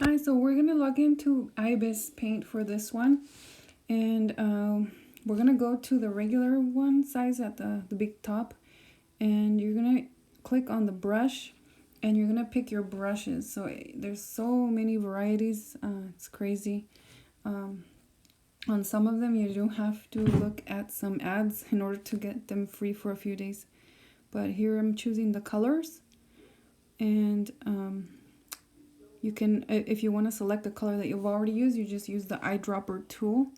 Hi, so we're gonna log into IBIS Paint for this one, and we're gonna go to the regular one size at the big top, and you're gonna click on the brush, and you're gonna pick your brushes. So there's so many varieties, it's crazy. Um, on some of them, you do have to look at some ads in order to get them free for a few days. But here I'm choosing the colors, and you can, if you want to select a color that you've already used, you just use the eyedropper tool.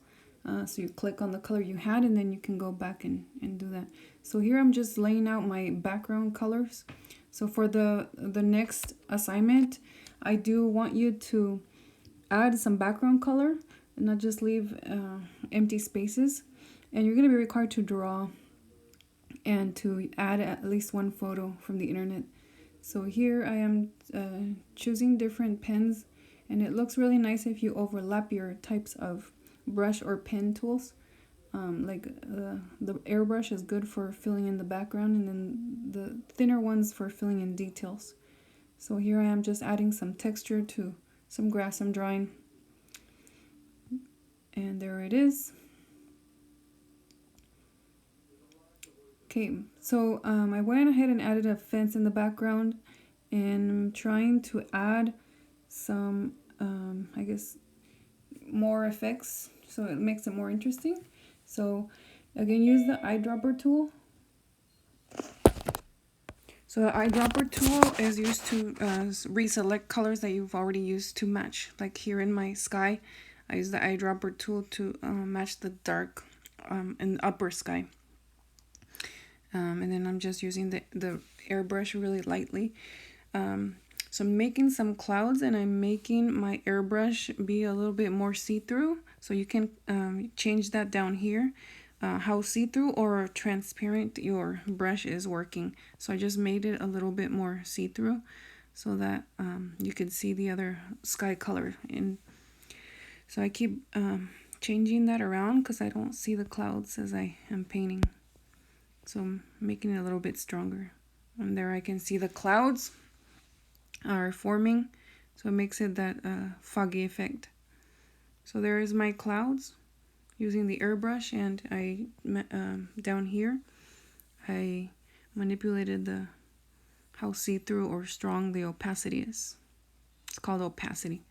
So you click on the color you had, and then you can go back and do that. So here I'm just laying out my background colors. So for the next assignment, I do want you to add some background color and not just leave empty spaces. And you're going to be required to draw and to add at least one photo from the internet. So here I am choosing different pens, and it looks really nice if you overlap your types of brush or pen tools. The airbrush is good for filling in the background, and then the thinner ones for filling in details. So here I am just adding some texture to some grass I'm drawing. And there it is. Okay, so I went ahead and added a fence in the background, and I'm trying to add some, I guess, more effects so it makes it more interesting. So again, use the eyedropper tool. So the eyedropper tool is used to reselect colors that you've already used to match. Like here in my sky, I use the eyedropper tool to match the dark and upper sky. And then I'm just using the airbrush really lightly. So I'm making some clouds, and I'm making my airbrush be a little bit more see-through. So you can change that down here, how see-through or transparent your brush is working. So I just made it a little bit more see-through so that you can see the other sky color. And so I keep changing that around because I don't see the clouds as I am painting. So I'm making it a little bit stronger. And there I can see the clouds are forming, so it makes it that foggy effect. So there is my clouds using the airbrush, and I down here I manipulated the how see-through or strong the opacity is. It's called opacity.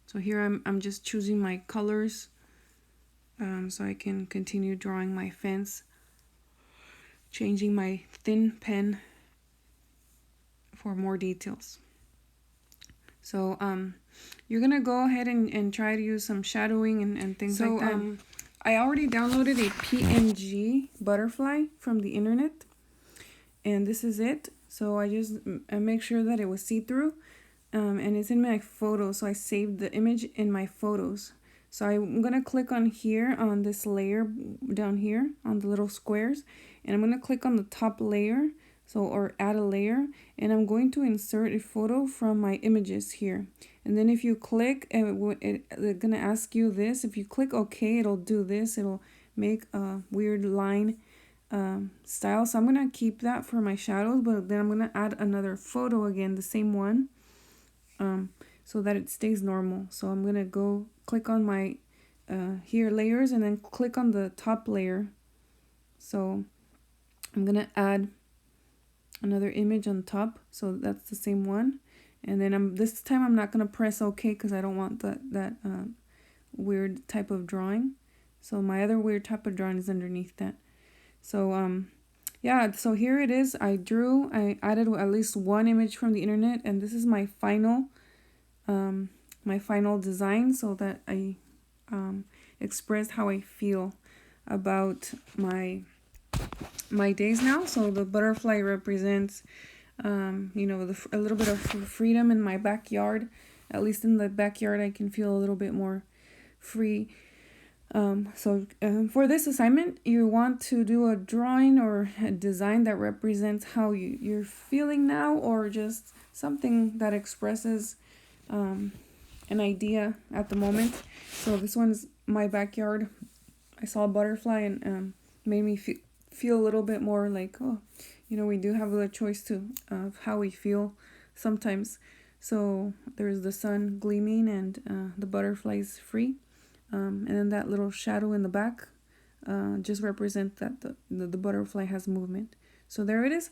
So here I'm just choosing my colors so I can continue drawing my fence, changing my thin pen for more details. So you're gonna go ahead and try to use some shadowing and things like that. I already downloaded a PNG butterfly from the internet, and this is it. So I just make sure that it was see-through, and it's in my photos. So I saved the image in my photos. So I'm gonna click on here on this layer down here on the little squares, and I'm gonna click on the top layer. So, or add a layer, and I'm going to insert a photo from my images here. And then if you click, it's gonna ask you this. If you click OK, it'll do this. It'll make a weird line style. So I'm gonna keep that for my shadows, but then I'm gonna add another photo again, the same one, so that it stays normal. So I'm gonna go click on my here layers, and then click on the top layer. So I'm gonna add another image on top, so that's the same one. And then this time I'm not gonna press OK because I don't want that weird type of drawing. So my other weird type of drawing is underneath that. So yeah, so here it is. I added at least one image from the internet, and this is my final design, so that I express how I feel about my days now. So the butterfly represents a little bit of freedom in my backyard. At least in the backyard I can feel a little bit more free. For this assignment, you want to do a drawing or a design that represents how you're feeling now, or just something that expresses an idea at the moment. So this one's my backyard. I saw a butterfly, and made me feel a little bit more like, oh, we do have the choice of how we feel sometimes. So there's the sun gleaming and the butterflies free. And then that little shadow in the back just represents that the butterfly has movement. So there it is.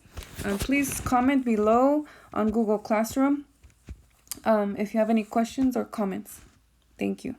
Please comment below on Google Classroom if you have any questions or comments. Thank you.